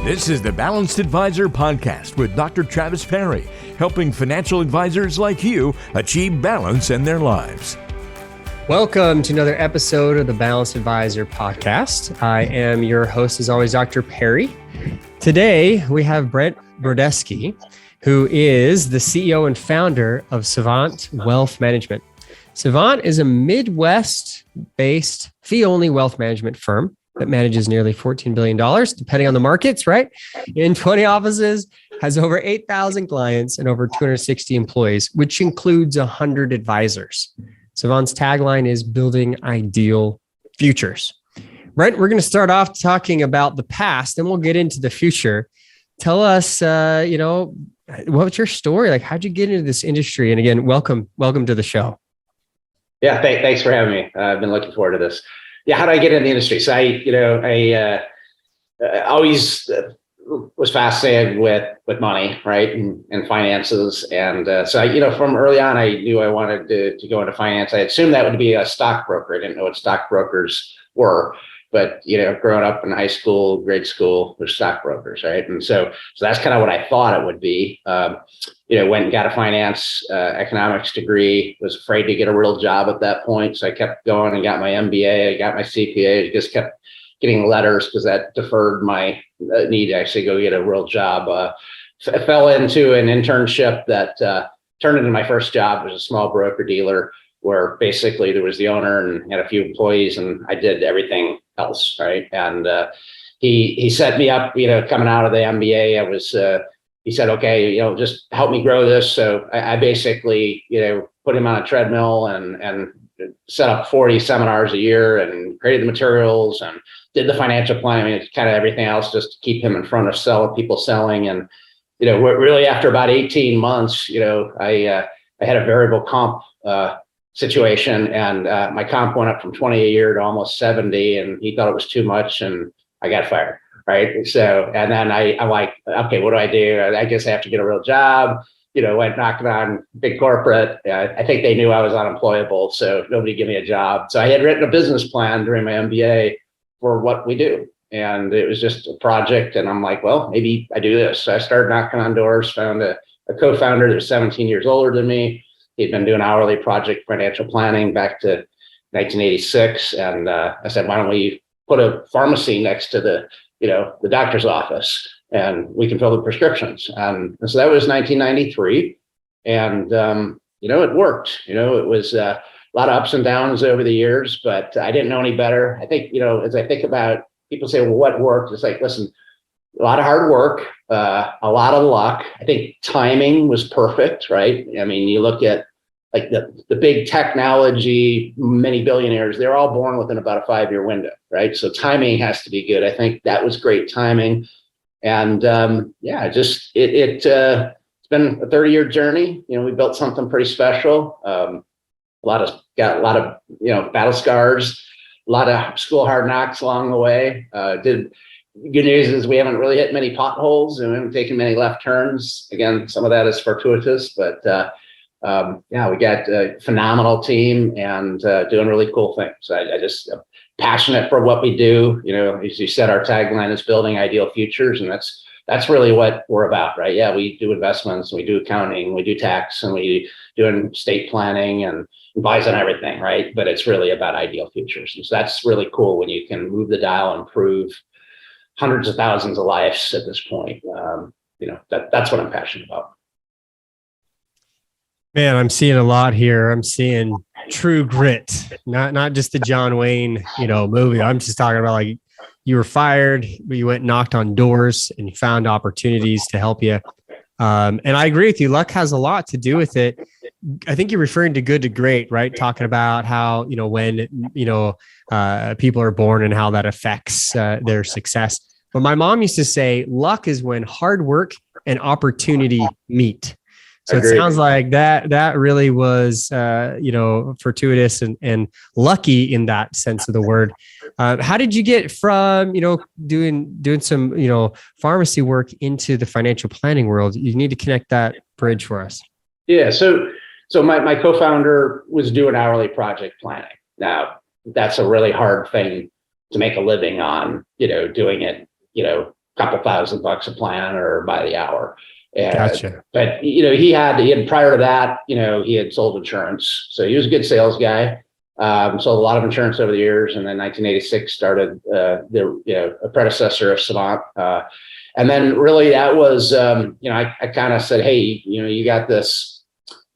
This is the Balanced Advisor Podcast with Dr. Travis Perry, helping financial advisors like you achieve balance in their lives. Welcome to another episode of the Balanced Advisor Podcast. I am your host, as always, Dr. Perry. Today, we have Brent Brodeski, who is the CEO and founder of Savant Wealth Management. Savant is a Midwest-based fee-only wealth management firm that manages nearly $14 billion, depending on the markets, right? In 20 offices, has over 8,000 clients and over 260 employees, which includes 100 advisors. Savant's tagline is building ideal futures. Brent, we're going to start off talking about the past, and we'll get into the future. Tell us, what's your story? Like, how'd you get into this industry? And again, welcome to the show. Yeah, thanks for having me. I've been looking forward to this. Yeah, how did I get into the industry? So I always was fascinated with money, right, and finances, and so from early on, I knew I wanted to go into finance. I assumed that would be a stockbroker. I didn't know what stockbrokers were, but growing up in high school, grade school, there's stockbrokers, right? And so that's kind of what I thought it would be. Went and got a finance economics degree, was afraid to get a real job at that point. So I kept going and got my MBA, I got my CPA, I just kept getting letters because that deferred my need to actually go get a real job. I fell into an internship that turned into my first job. It was a small broker dealer where basically there was the owner and had a few employees and I did everything else, right? And he set me up, coming out of the MBA, he said, okay, just help me grow this. So I basically, put him on a treadmill and set up 40 seminars a year and created the materials and did the financial planning. I mean, it's kind of everything else just to keep him in front of people selling. And, really after about 18 months, I had a variable comp situation and my comp went up from 20 a year to almost 70 and he thought it was too much and I got fired. Right. So, and then I'm like, okay, what do I do? I guess I have to get a real job, went knocking on big corporate. I think they knew I was unemployable, so nobody gave me a job. So I had written a business plan during my MBA for what we do. And it was just a project. And I'm like, well, maybe I do this. So I started knocking on doors, found a co-founder that was 17 years older than me. He'd been doing hourly project financial planning back to 1986. And I said, why don't we put a pharmacy next to the doctor's office and we can fill the prescriptions. And so that was 1993. And, it worked, it was a lot of ups and downs over the years, but I didn't know any better. I think, as I think about people say, well, what worked? It's like, listen, a lot of hard work, a lot of luck. I think timing was perfect, right? I mean, you look at like the big technology, many billionaires, they're all born within about a 5-year window, right? So timing has to be good. I think that was great timing. And it's been a 30-year journey. We built something pretty special. Got a lot of battle scars, a lot of school hard knocks along the way. Good news is we haven't really hit many potholes and we haven't taken many left turns. Again, some of that is fortuitous, but we got a phenomenal team and doing really cool things. I just passionate for what we do. As you said, our tagline is building ideal futures, and that's really what we're about, right? Yeah, we do investments, we do accounting, we do tax, and we do estate planning and advise on everything, right? But it's really about ideal futures, and so that's really cool when you can move the dial and improve hundreds of thousands of lives at this point. That's what I'm passionate about. Man, I'm seeing a lot here. I'm seeing true grit, not just the John Wayne, movie. I'm just talking about like you were fired, but you went and knocked on doors and you found opportunities to help you. And I agree with you. Luck has a lot to do with it. I think you're referring to good to great, right? Talking about how, when, people are born and how that affects their success. But my mom used to say, luck is when hard work and opportunity meet. So Agreed. It sounds like that really was, fortuitous and lucky in that sense of the word. How did you get from, doing some, pharmacy work into the financial planning world? You need to connect that bridge for us. Yeah. So my co-founder was doing hourly project planning. Now, that's a really hard thing to make a living on, doing it, couple $1,000 a plan or by the hour. Gotcha. But he had prior to that, he had sold insurance, so he was a good sales guy. Sold a lot of insurance over the years, and then 1986 started a predecessor of Savant. And then really that was, I kind of said, hey, you got this,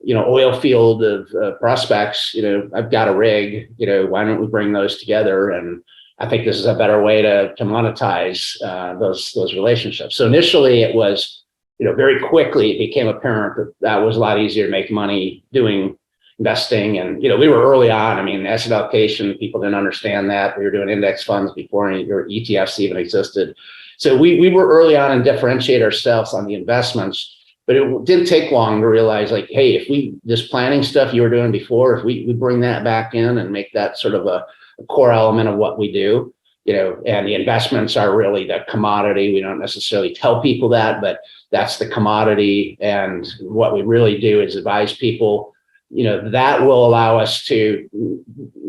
oil field of prospects. I've got a rig. Why don't we bring those together? And I think this is a better way to monetize those relationships. So initially it was, very quickly it became apparent that was a lot easier to make money doing investing. And, we were early on. I mean, asset allocation, people didn't understand that. We were doing index funds before any ETFs even existed. So we were early on and differentiate ourselves on the investments, but it didn't take long to realize, like, hey, if this planning stuff you were doing before, if we bring that back in and make that sort of a core element of what we do, and the investments are really the commodity. We don't necessarily tell people that, but that's the commodity. And what we really do is advise people, that will allow us to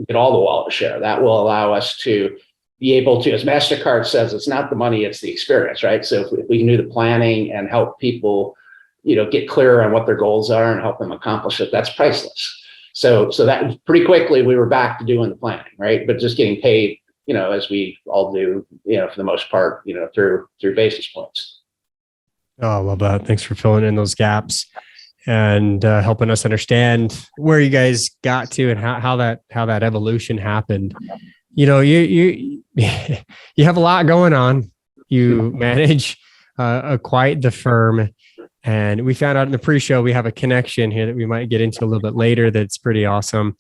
get all the wallet share. That will allow us to be able to, as MasterCard says, it's not the money, it's the experience, right? So if we can do the planning and help people, get clearer on what their goals are and help them accomplish it, that's priceless. So that pretty quickly we were back to doing the planning, right? But just getting paid, as we all do, for the most part, through basis points. Oh, I love that. Thanks for filling in those gaps and helping us understand where you guys got to and how that evolution happened. You you have a lot going on. You manage quite the firm, and we found out in the pre-show we have a connection here that we might get into a little bit later. That's pretty awesome.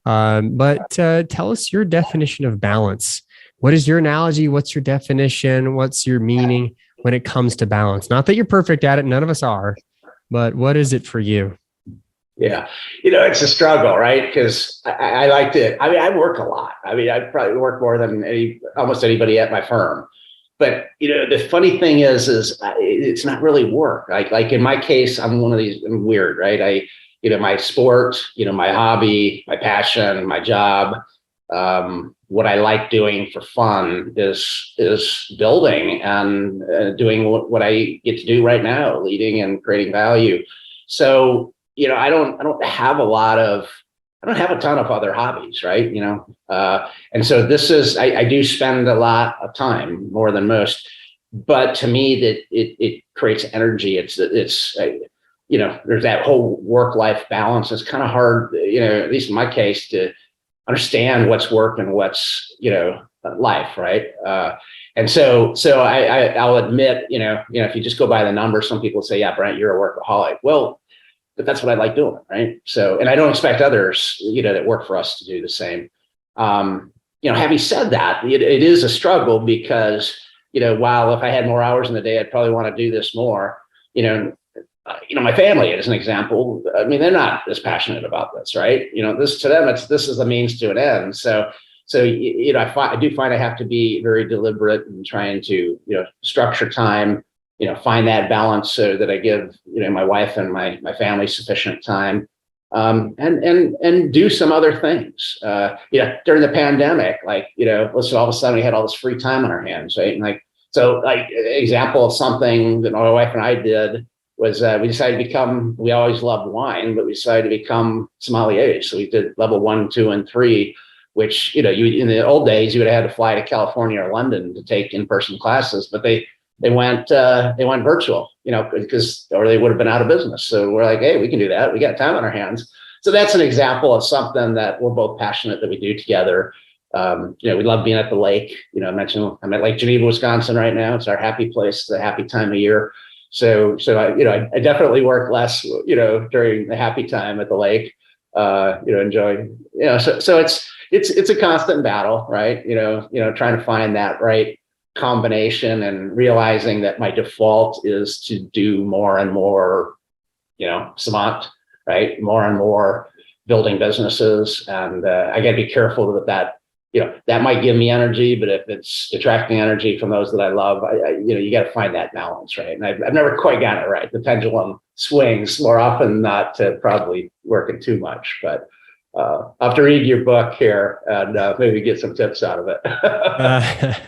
But tell us your definition of balance. What is your analogy? What's your definition? What's your meaning when it comes to balance? Not that you're perfect at it. None of us are. But what is it for you? Yeah. It's a struggle, right? Because I like to, I work a lot. I probably work more than almost anybody at my firm. But, the funny thing is it's not really work. Like in my case, I'm one of these, I'm weird, right? My sport, my hobby, my passion, my job, what I like doing for fun is building and doing what I get to do right now, leading and creating value. So, I don't have a ton of other hobbies, right? And so this is, I do spend a lot of time, more than most, but to me that it creates energy. It's there's that whole work-life balance. It's kind of hard, at least in my case, to understand what's work and what's, life, right? And so I'll admit, if you just go by the numbers, some people say, yeah, Brent, you're a workaholic. Well, but that's what I like doing, right? So, and I don't expect others, that work for us to do the same. Having said that, it is a struggle because, while if I had more hours in the day, I'd probably want to do this more. My family, as an example, they're not as passionate about this, right? This to them, this is a means to an end. So I do find I have to be very deliberate in trying to, structure time, find that balance so that I give, my wife and my family sufficient time, and do some other things. During the pandemic, listen, all of a sudden we had all this free time on our hands, right? And example of something that my wife and I did was we decided to become, we always loved wine, but we decided to become sommeliers. So we did level 1, 2, and 3, which, you in the old days, you would have had to fly to California or London to take in-person classes, but they went virtual, because, or they would have been out of business. So we're like, hey, we can do that. We got time on our hands. So that's an example of something that we're both passionate that we do together. We love being at the lake. I mentioned I'm at Lake Geneva, Wisconsin right now. It's our happy place. It's a happy time of year. So I definitely work less, during the happy time at the lake, enjoy, so it's a constant battle, right? Trying to find that right combination and realizing that my default is to do more and more, Savant, right? More and more building businesses. And I got to be careful that that might give me energy, but if it's attracting energy from those that I love, you got to find that balance, right? And I've never quite gotten it right. The pendulum swings more often than not to probably working too much, but I'll have to read your book here and maybe get some tips out of it.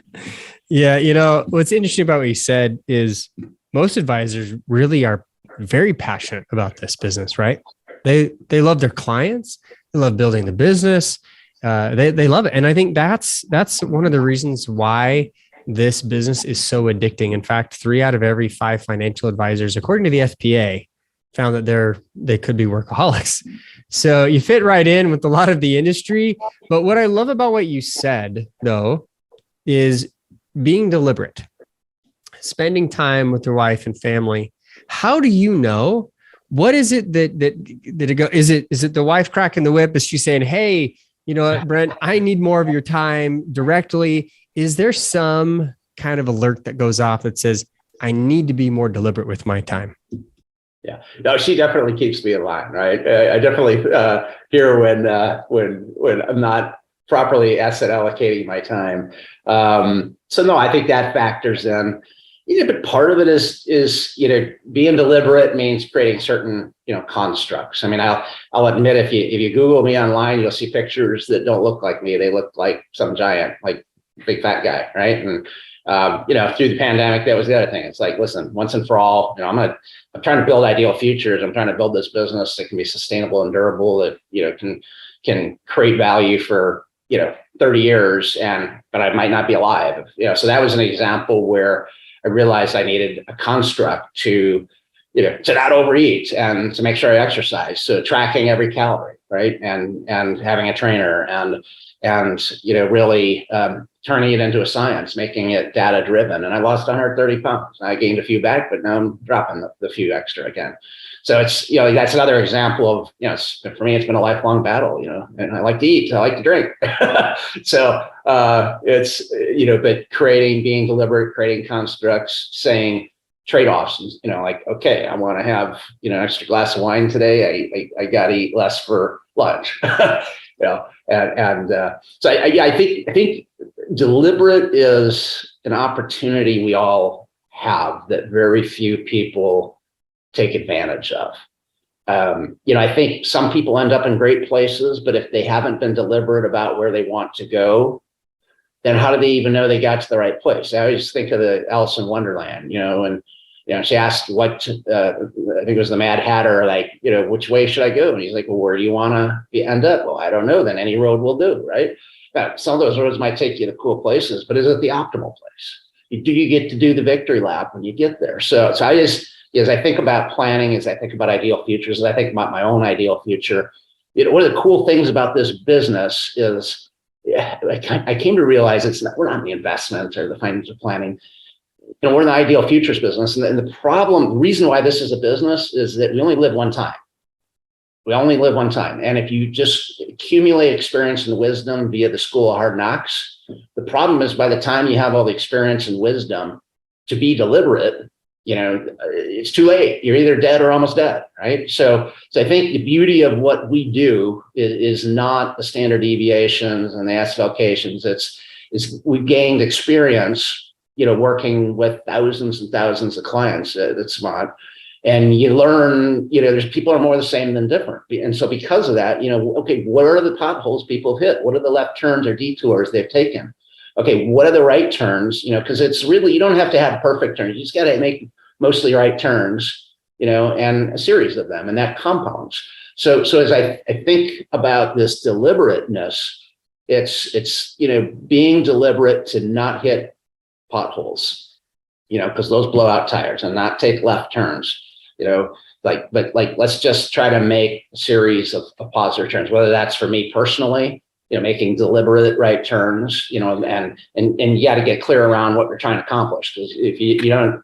Yeah. What's interesting about what you said is most advisors really are very passionate about this business, right? They love their clients. They love building the business. They love it. And I think that's one of the reasons why this business is so addicting. In fact, 3 out of every 5 financial advisors, according to the FPA, found that they could be workaholics. So you fit right in with a lot of the industry. But what I love about what you said, though, is being deliberate, spending time with your wife and family. How do you know? What is it that it go? Is it the wife cracking the whip? Is she saying, "Hey, you know what, Brent, I need more of your time directly"? Is there some kind of alert that goes off that says, "I need to be more deliberate with my time"? Yeah, no, she definitely keeps me in line, right? I definitely hear when I'm not properly asset allocating my time. So no, I think that factors in. But part of it is being deliberate means creating certain constructs. I mean, I'll admit if you Google me online, you'll see pictures that don't look like me. They look like some giant, like big fat guy, right? And through the pandemic, that was the other thing. It's like, listen, once and for all, I'm trying to build ideal futures. I'm trying to build this business that can be sustainable and durable, that can create value for 30 years, but I might not be alive. So that was an example where I realized I needed a construct to not overeat and to make sure I exercise. So tracking every calorie, right? And having a trainer and really turning it into a science, making it data driven. And I lost 130 pounds. I gained a few back, but now I'm dropping the few extra again. So it's, that's another example of, for me, it's been a lifelong battle, and I like to eat, I like to drink. So it's, but being deliberate, creating constructs, saying trade-offs, like, okay, I want to have, an extra glass of wine today. I got to eat less for lunch, so I think deliberate is an opportunity we all have that very few people take advantage of. I think some people end up in great places, but if they haven't been deliberate about where they want to go, then how do they even know they got to the right place? I always think of the Alice in Wonderland, and she asked I think it was the Mad Hatter, like, which way should I go? And he's like, well, where do you want to end up? Well, I don't know. Then any road will do, right? Now, some of those roads might take you to cool places, but is it the optimal place? Do you get to do the victory lap when you get there? So as I think about planning, as I think about ideal futures, as I think about my own ideal future, one of the cool things about this business is I came to realize we're not in the investment or the financial planning. We're in the ideal futures business. And the reason why this is a business is that we only live one time. We only live one time. And if you just accumulate experience and wisdom via the school of hard knocks, the problem is by the time you have all the experience and wisdom to be deliberate, it's too late. You're either dead or almost dead, right? So I think the beauty of what we do is not the standard deviations and the asset allocations. It's we've gained experience, working with thousands and thousands of clients at Savant, and you learn, there's people are more the same than different. And so because of that, okay, what are the potholes people hit? What are the left turns or detours they've taken? Okay, what are the right turns? Because it's really, you don't have to have perfect turns. You just got to make mostly right turns, and a series of them, and that compounds. So as I think about this deliberateness, it's being deliberate to not hit potholes, because those blow out tires, and not take left turns, but let's just try to make a series of positive turns, whether that's for me personally, making deliberate right turns, and you got to get clear around what you're trying to accomplish. Because if you don't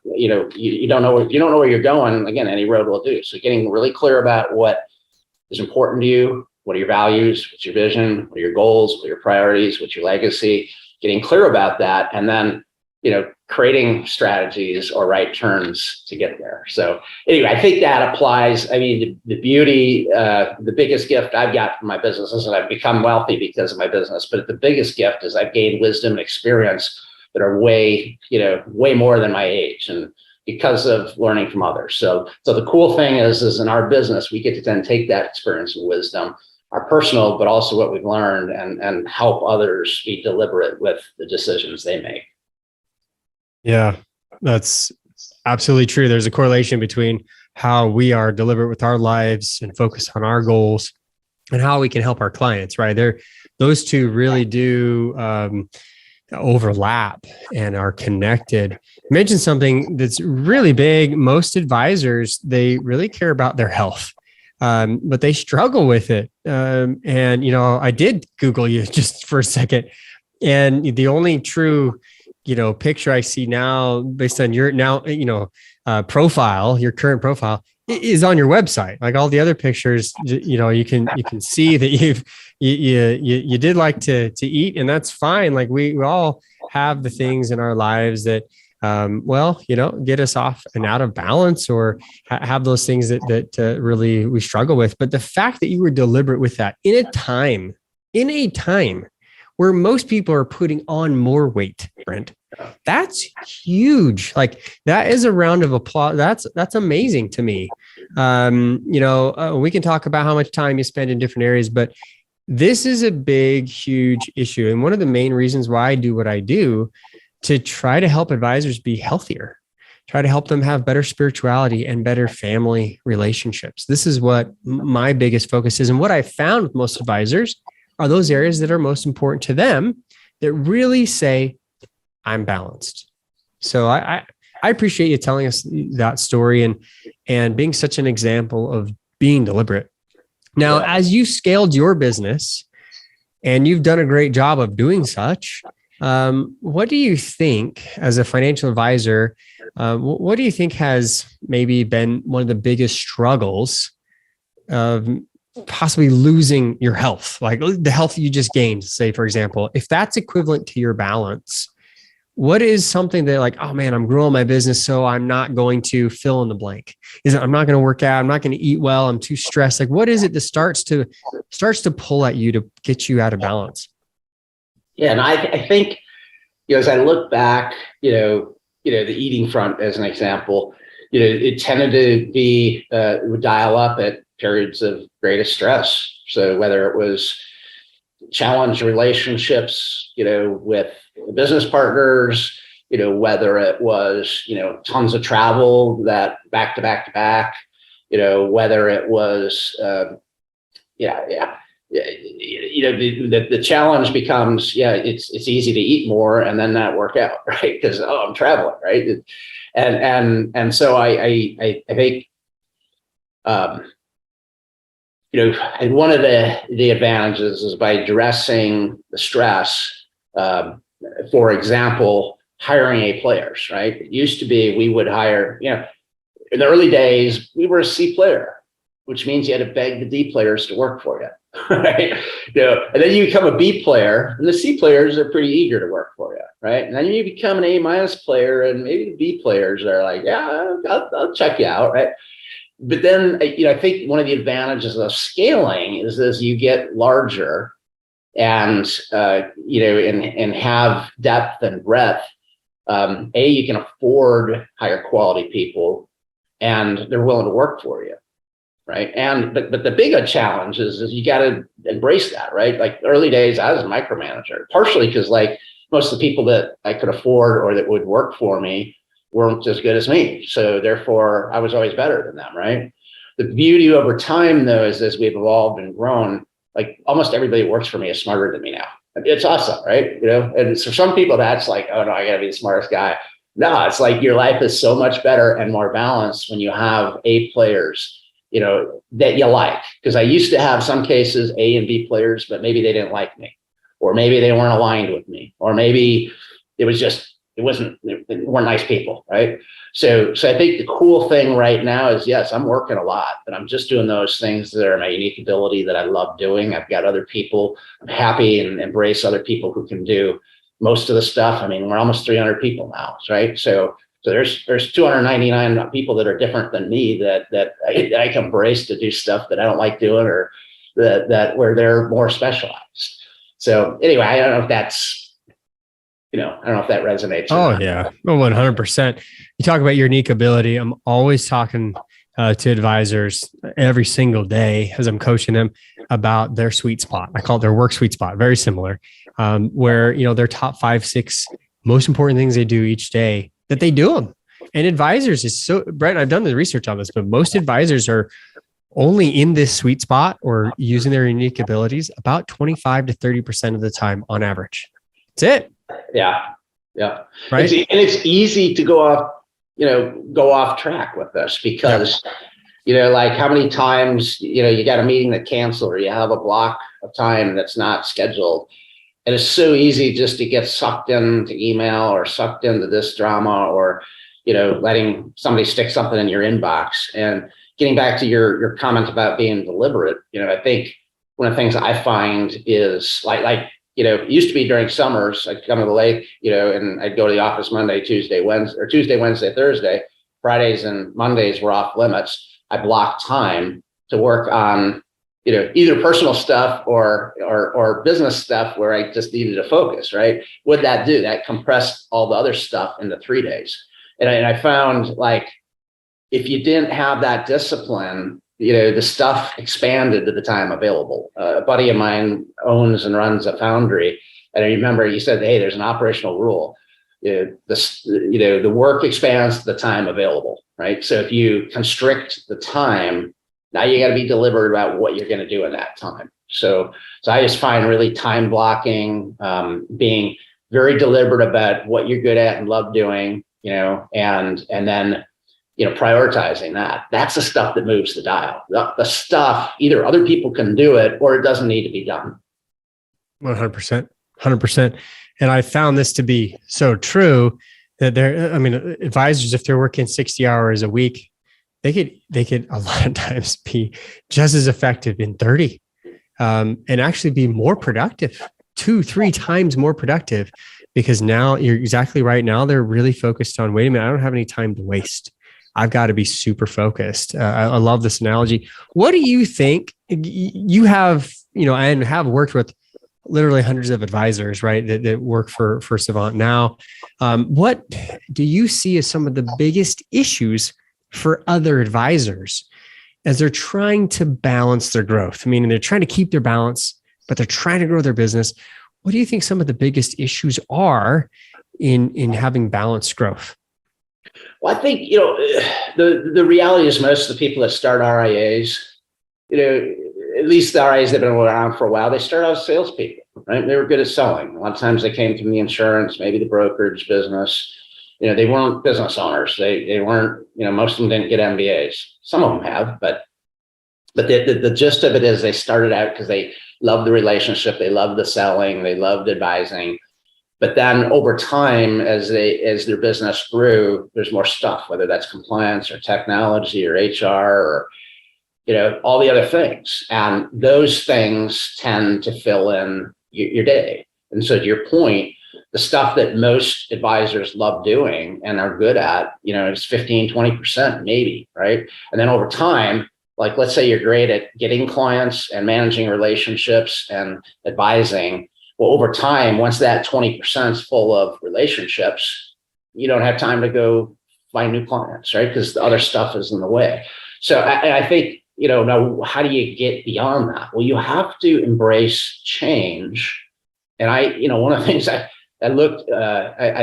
know where you're going, again, any road will do. So getting really clear about what is important to you, what are your values, what's your vision, what are your goals, what are your priorities, what's your legacy, getting clear about that, and then creating strategies or right turns to get there. So anyway, I think that applies. I mean, the beauty, the biggest gift I've got from my business is that I've become wealthy because of my business. But the biggest gift is I've gained wisdom and experience that are way more than my age, and because of learning from others. So the cool thing is in our business, we get to then take that experience and wisdom, our personal, but also what we've learned, and help others be deliberate with the decisions they make. Yeah, that's absolutely true. There's a correlation between how we are deliberate with our lives and focus on our goals and how we can help our clients, right? Those two really do overlap and are connected. You mentioned something that's really big. Most advisors, they really care about their health, but they struggle with it. And, I did Google you just for a second. And the only true, picture I see now based on your profile, your current profile is on your website. Like all the other pictures, you can see that you did like to eat, and that's fine. Like we all have the things in our lives that, get us off and out of balance or have those things that really we struggle with. But the fact that you were deliberate with that in a time where most people are putting on more weight, Brent, that's huge. Like that is a round of applause. That's amazing to me. We can talk about how much time you spend in different areas, but this is a big, huge issue. And one of the main reasons why I do what I do to try to help advisors be healthier, try to help them have better spirituality and better family relationships. This is what my biggest focus is. And what I found with most advisors are those areas that are most important to them that really say, I'm balanced. So I appreciate you telling us that story and being such an example of being deliberate. Now, as you scaled your business, and you've done a great job of doing such, what do you think as a financial advisor, what do you think has maybe been one of the biggest struggles of possibly losing your health, like the health you just gained, say, for example, if that's equivalent to your balance, what is something that like, oh man, I'm growing my business, so I'm not going to fill in the blank? Is it I'm not going to work out? I'm not going to eat well. I'm too stressed. Like, what is it that starts to pull at you to get you out of balance? Yeah, and I think, as I look back, the eating front as an example, it tended to be would dial up at periods of greatest stress. So whether it was challenged relationships, with business partners, whether it was, tons of travel that back to back to back, whether it was, the challenge becomes, it's easy to eat more and then not work out, right? Because, I'm traveling, right? And so I think, and one of the advantages is by addressing the stress, for example, hiring A players, right? It used to be we would hire, in the early days, we were a C player, which means you had to beg the D players to work for you, right? And then you become a B player, and the C players are pretty eager to work for you, right? And then you become an A- player, and maybe the B players are like, yeah, I'll check you out, right? But then, I think one of the advantages of scaling is as you get larger and, and have depth and breadth, you can afford higher quality people and they're willing to work for you. Right. But the bigger challenge is you got to embrace that, right? Like early days, I was a micromanager, partially because like most of the people that I could afford or that would work for me weren't as good as me. So therefore I was always better than them. Right. The beauty over time though, is as we've evolved and grown, like almost everybody that works for me is smarter than me now. It's awesome. Right. And for some people that's like, oh no, I gotta be the smartest guy. No, it's like your life is so much better and more balanced when you have A players, that you like. Because I used to have some cases A and B players, but maybe they didn't like me, or maybe they weren't aligned with me, or maybe they weren't nice people, right? So I think the cool thing right now is, yes, I'm working a lot, but I'm just doing those things that are my unique ability that I love doing. I've got other people. I'm happy and embrace other people who can do most of the stuff. I mean, we're almost 300 people now, right? So there's 299 people that are different than me that I can embrace to do stuff that I don't like doing, or that where they're more specialized. So anyway, I don't know if that's, I don't know if that resonates. Oh yeah, 100%. You talk about your unique ability. I'm always talking to advisors every single day as I'm coaching them about their sweet spot. I call it their work sweet spot. Very similar, where their top 5, 6 most important things they do each day that they do them. And advisors is so, Brent, I've done the research on this, but most advisors are only in this sweet spot or using their unique abilities about 25 to 30% of the time on average. That's it. Yeah. Yeah. Right. It's easy to go off track with this because, like how many times, you got a meeting that canceled or you have a block of time that's not scheduled. And it's so easy just to get sucked into email or sucked into this drama or, letting somebody stick something in your inbox. And getting back to your comment about being deliberate, I think one of the things I find is like, it used to be during summers, I'd come to the lake, and I'd go to the office Monday, Tuesday, Wednesday, Thursday. Fridays and Mondays were off limits. I blocked time to work on, either personal stuff or business stuff where I just needed to focus, right? What'd that do? That compressed all the other stuff into 3 days. And I found like, if you didn't have that discipline, the stuff expanded to the time available. A buddy of mine owns and runs a foundry. And I remember he said, hey, there's an operational rule. The work expands to the time available, right? So if you constrict the time, now you got to be deliberate about what you're going to do in that time. So I just find really time blocking, being very deliberate about what you're good at and love doing, and then, prioritizing that. That's the stuff that moves the dial. The stuff, either other people can do it or it doesn't need to be done. 100%. And I found this to be so true that advisors, if they're working 60 hours a week, they could a lot of times be just as effective in 30, and actually be more productive, 2-3 times more productive, because now you're exactly right. Now they're really focused on, wait a minute, I don't have any time to waste. I've got to be super focused. I love this analogy. What do you think? You have, and have worked with literally hundreds of advisors, right? That work for Savant now. What do you see as some of the biggest issues for other advisors as they're trying to balance their growth? I mean, they're trying to keep their balance, but they're trying to grow their business. What do you think some of the biggest issues are in having balanced growth? Well, I think, the reality is most of the people that start RIAs, at least the RIAs that have been around for a while, they start out as salespeople, right? They were good at selling. A lot of times they came from the insurance, maybe the brokerage business. They weren't business owners. They weren't, most of them didn't get MBAs. Some of them have, but the gist of it is they started out because they loved the relationship. They loved the selling. They loved advising. But then over time, as their business grew, there's more stuff, whether that's compliance or technology or HR or, all the other things. And those things tend to fill in your day. And so to your point, the stuff that most advisors love doing and are good at, is 15, 20% maybe, right? And then over time, like let's say you're great at getting clients and managing relationships and advising. Well, over time, once that 20% is full of relationships, you don't have time to go find new clients, right? Because the other stuff is in the way. So I think, now how do you get beyond that? Well, you have to embrace change. And one of the things I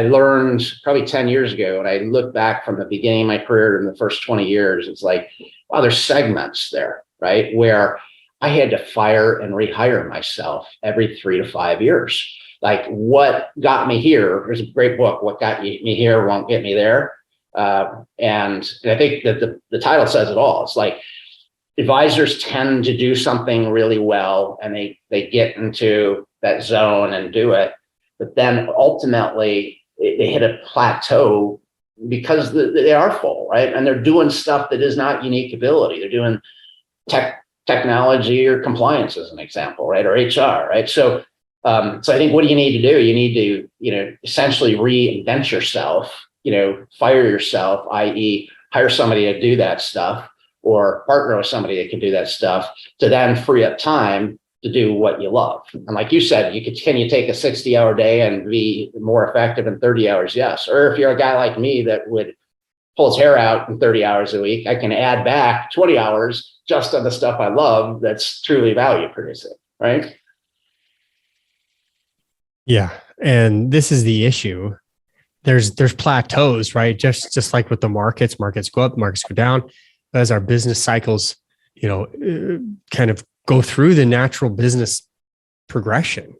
learned probably 10 years ago, and I look back from the beginning of my career in the first 20 years, it's like, wow, there's segments there, right? Where I had to fire and rehire myself every 3 to 5 years. Like what got me here? There's a great book, What Got Me Here Won't Get Me There. And I think that the title says it all. It's like advisors tend to do something really well and they get into that zone and do it. But then ultimately they hit a plateau because they are full, right? And they're doing stuff that is not unique ability. They're doing technology or compliance as an example, right? Or HR, right? So I think what do you need to do? You need to, essentially reinvent yourself, fire yourself, i.e. hire somebody to do that stuff or partner with somebody that can do that stuff to then free up time to do what you love. And like you said, can you take a 60-hour day and be more effective in 30 hours? Yes. Or if you're a guy like me that would pull his hair out in 30 hours a week, I can add back 20 hours just on the stuff I love that's truly value producing, right? Yeah. And this is the issue there's plateaus, right? Just like with the markets go up, markets go down as our business cycles, kind of go through the natural business progression.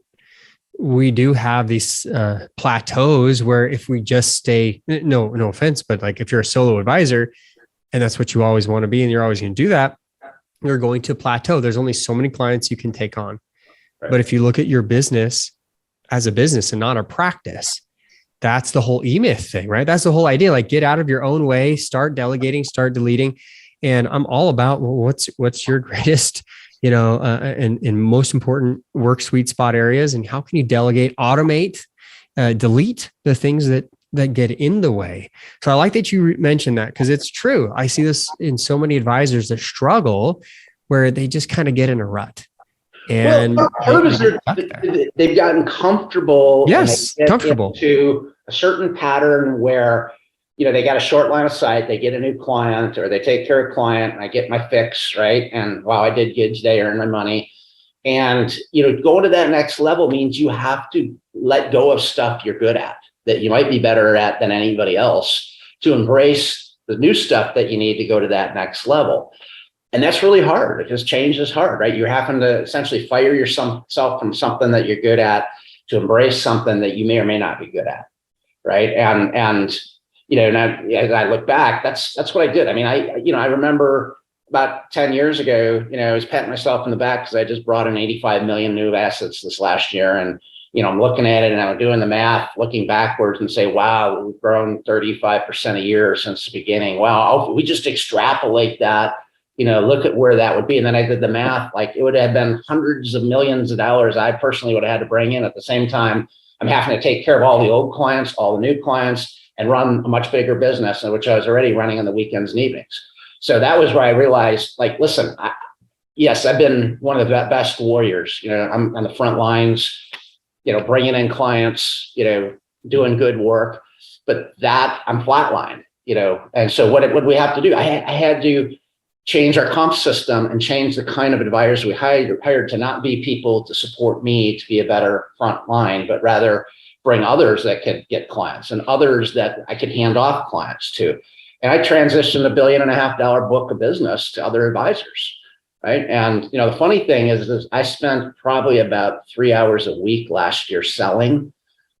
We do have these plateaus where if we just stay, no offense, but like if you're a solo advisor and that's what you always want to be and you're always going to do that, you're going to plateau. There's only so many clients you can take on. Right. But if you look at your business as a business and not a practice, that's the whole E-Myth thing, right? That's the whole idea. Like, get out of your own way, start delegating, start deleting. And I'm all about, well, what's your greatest, and most important work sweet spot areas, and how can you delegate, automate, delete the things that get in the way. So I like that you mentioned that, because it's true. I see this in so many advisors that struggle where they just kind of get in a rut. And they've gotten comfortable. Yes, comfortable to a certain pattern where, they got a short line of sight, they get a new client or they take care of a client and I get my fix, right? And wow, I did good today, earned my money. And, going to that next level means you have to let go of stuff you're good at, that you might be better at than anybody else, to embrace the new stuff that you need to go to that next level. And that's really hard, because change is hard, right? You're having to essentially fire yourself from something that you're good at to embrace something that you may or may not be good at, right? And now as I look back, that's what I did. I mean, I remember about 10 years ago, I was patting myself in the back because I just brought in 85 million new assets this last year. And, I'm looking at it and I'm doing the math, looking backwards and say, wow, we've grown 35% a year since the beginning. Wow, we just extrapolate that. Look at where that would be. And then I did the math, like it would have been hundreds of millions of dollars I personally would have had to bring in. At the same time, I'm having to take care of all the old clients, all the new clients, and run a much bigger business, which I was already running on the weekends and evenings. So that was where I realized, like, listen, yes, I've been one of the best warriors. I'm on the front lines, bringing in clients, doing good work, but that I'm flatlined, And so what did we have to do? I had to change our comp system and change the kind of advisors we hired to not be people to support me to be a better front line, but rather bring others that could get clients and others that I could hand off clients to. And I transitioned $1.5 billion book of business to other advisors, right? And, the funny thing is I spent probably about 3 hours a week last year selling,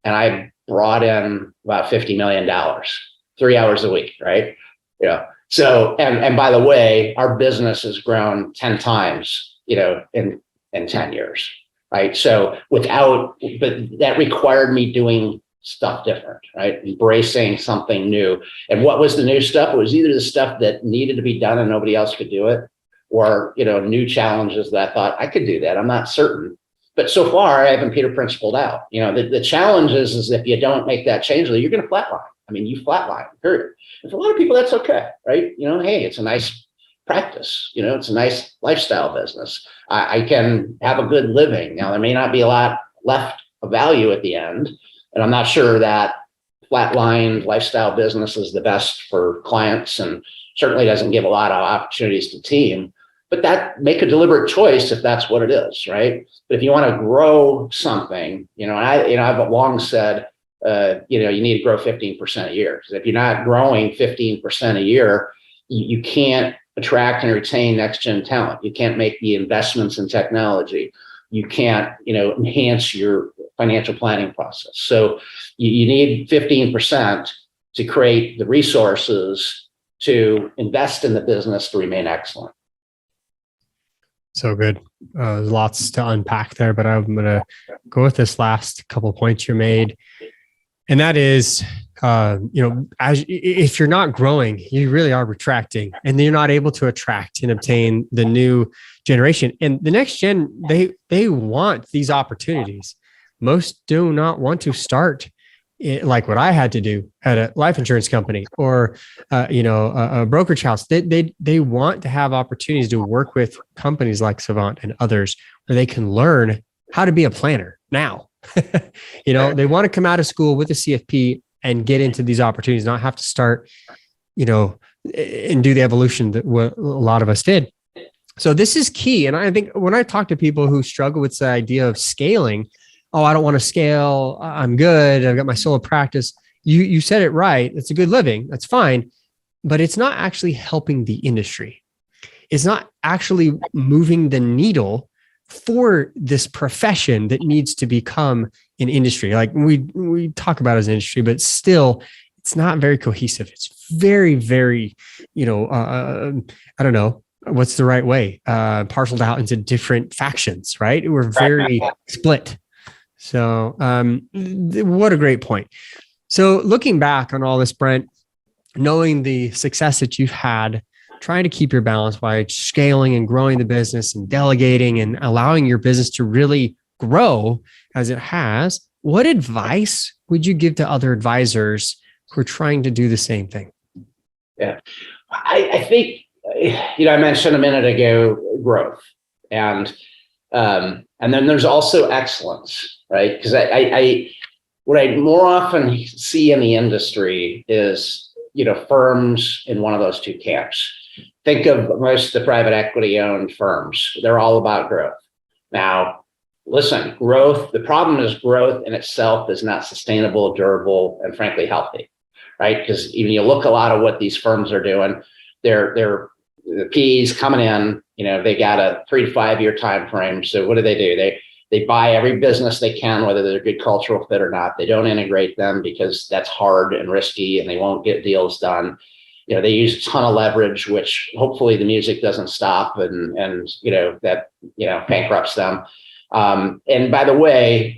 and I brought in about $50 million, 3 hours a week, right? So, and by the way, our business has grown 10 times, in 10 years, right? So but that required me doing stuff different, right? Embracing something new. And what was the new stuff? It was either the stuff that needed to be done and nobody else could do it, or, new challenges that I thought I could do that. I'm not certain. But so far, I haven't Peter Principled out. The challenge is if you don't make that change, you're going to flatline. I mean, you flatline, period. And for a lot of people, that's okay, right? Hey, it's a nice practice. It's a nice lifestyle business. I can have a good living. Now, there may not be a lot left of value at the end. And I'm not sure that flatline lifestyle business is the best for clients, and certainly doesn't give a lot of opportunities to team. But that, make a deliberate choice if that's what it is, right? But if you want to grow something, I've long said, you need to grow 15% a year. Because if you're not growing 15% a year, you can't attract and retain next gen talent. You can't make the investments in technology. You can't, enhance your financial planning process. So you need 15% to create the resources to invest in the business to remain excellent. So good. There's lots to unpack there, but I'm going to go with this last couple of points you made. And that is, if you're not growing, you really are retracting, and you're not able to attract and obtain the new generation. And the next gen, they want these opportunities. Most do not want to start like what I had to do at a life insurance company or, a brokerage house. They want to have opportunities to work with companies like Savant and others where they can learn how to be a planner now. They want to come out of school with a CFP and get into these opportunities, not have to start, and do the evolution that a lot of us did. So this is key. And I think when I talk to people who struggle with the idea of scaling, I don't want to scale, I'm good, I've got my solo practice. you said it right. It's a good living. That's fine. But it's not actually helping the industry. It's not actually moving the needle for this profession that needs to become an industry. Like we talk about it as an industry, but still it's not very cohesive. It's very, very, I don't know what's the right way, parceled out into different factions, right? We're very split. So what a great point. So looking back on all this, Brent, knowing the success that you've had, trying to keep your balance by scaling and growing the business and delegating and allowing your business to really grow as it has, what advice would you give to other advisors who are trying to do the same thing? Yeah, I think, I mentioned a minute ago, growth. And then there's also excellence, right? Because what I more often see in the industry is, firms in one of those two camps. Think of most of the private equity owned firms. They're all about growth. Now, listen, growth, the problem is growth in itself is not sustainable, durable, and frankly, healthy, right? Because even you look a lot of what these firms are doing, they're the PEs coming in, they got a 3 to 5 year time frame. So what do? They buy every business they can, whether they're a good cultural fit or not. They don't integrate them because that's hard and risky and they won't get deals done. They use a ton of leverage, which hopefully the music doesn't stop and that bankrupts them. And by the way,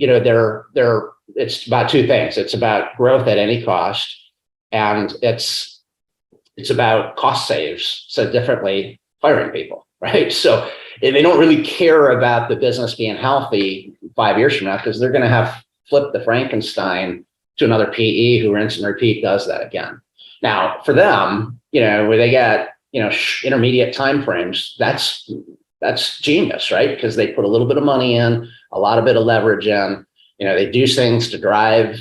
it's about two things. It's about growth at any cost, and it's about cost saves. Said differently, firing people, right? So they don't really care about the business being healthy 5 years from now because they're going to have flipped the Frankenstein to another PE who rinse and repeat does that again. Now, for them, where they got, intermediate timeframes, that's genius, right? Because they put a little bit of money in, a lot of bit of leverage in, they do things to drive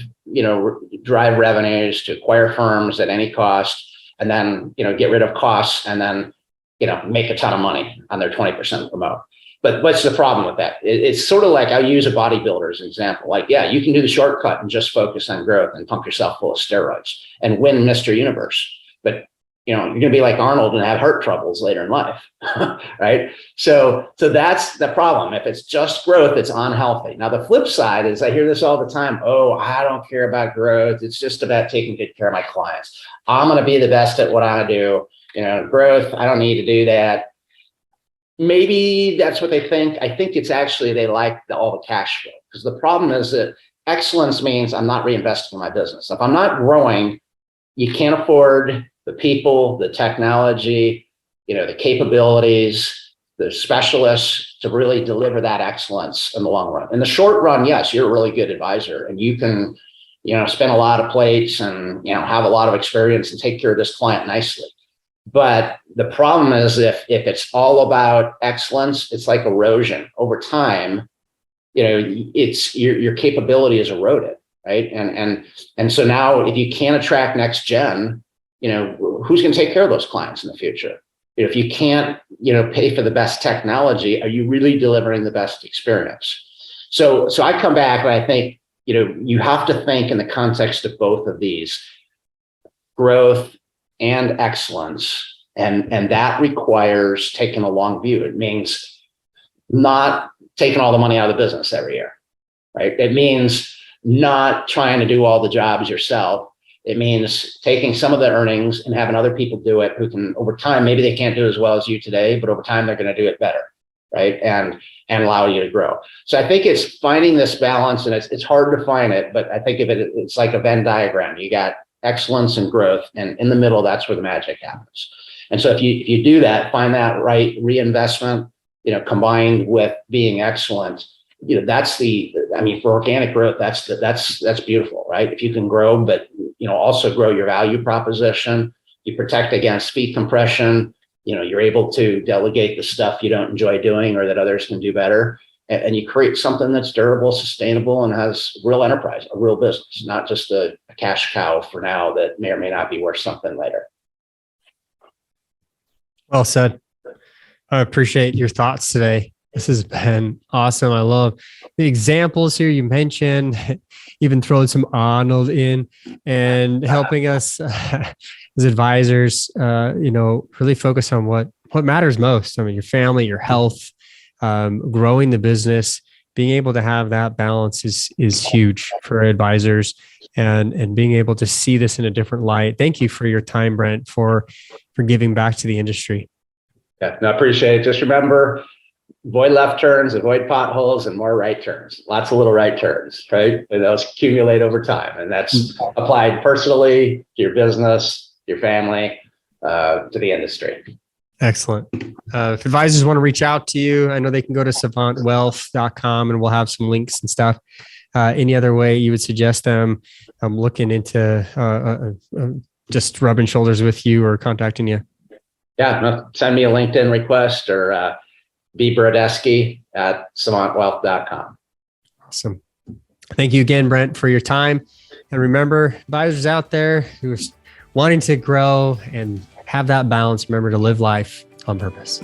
revenues, to acquire firms at any cost, and then, get rid of costs and then, make a ton of money on their 20% promote. But what's the problem with that? It's sort of like, I'll use a bodybuilder as an example. Like, yeah, you can do the shortcut and just focus on growth and pump yourself full of steroids and win Mr. Universe. But, you're going to be like Arnold and have heart troubles later in life, right? So that's the problem. If it's just growth, it's unhealthy. Now, the flip side is I hear this all the time. Oh, I don't care about growth. It's just about taking good care of my clients. I'm going to be the best at what I do. Growth, I don't need to do that. Maybe that's what they think. I think it's actually they like all the cash flow, because the problem is that excellence means I'm not reinvesting in my business. If I'm not growing, you can't afford the people, the technology, the capabilities, the specialists to really deliver that excellence in the long run. In the short run, yes, you're a really good advisor and you can, spin a lot of plates and, have a lot of experience and take care of this client nicely. But the problem is if it's all about excellence, it's like erosion over time. It's your capability is eroded, right? And so now if you can't attract next gen, who's going to take care of those clients in the future? If you can't, pay for the best technology, are you really delivering the best experience? So I come back and I think, you have to think in the context of both of these, growth and excellence. And that requires taking a long view. It means not taking all the money out of the business every year, right? It means not trying to do all the jobs yourself. It means taking some of the earnings and having other people do it who can, over time, maybe they can't do as well as you today, but over time they're going to do it better, right? And allow you to grow. So I think it's finding this balance, and it's hard to find it, but I think of it, it's like a Venn diagram. You got excellence and growth, and in the middle, that's where the magic happens. And so if you do that, find that right reinvestment, combined with being excellent, that's for organic growth, that's beautiful, right? If you can grow, but also grow your value proposition, you protect against fee compression, you're able to delegate the stuff you don't enjoy doing or that others can do better. And you create something that's durable, sustainable, and has real enterprise, a real business, not just a cash cow for now that may or may not be worth something later. Well said. I appreciate your thoughts today. This has been awesome. I love the examples here you mentioned, even throwing some Arnold in and helping us as advisors, really focus on what matters most. I mean, your family, your health, growing the business, being able to have that balance is huge for advisors, and being able to see this in a different light. Thank you for your time, Brent, for giving back to the industry. Yeah, I appreciate it. Just remember, avoid left turns, avoid potholes, and more right turns. Lots of little right turns, right? And those accumulate over time. And that's applied personally to your business, your family, to the industry. Excellent. If advisors want to reach out to you, I know they can go to savantwealth.com and we'll have some links and stuff. Any other way you would suggest them looking into just rubbing shoulders with you or contacting you? Yeah, no, send me a LinkedIn request or Brodeski at savantwealth.com. Awesome. Thank you again, Brent, for your time. And remember, advisors out there who are wanting to grow and have that balance, remember to live life on purpose.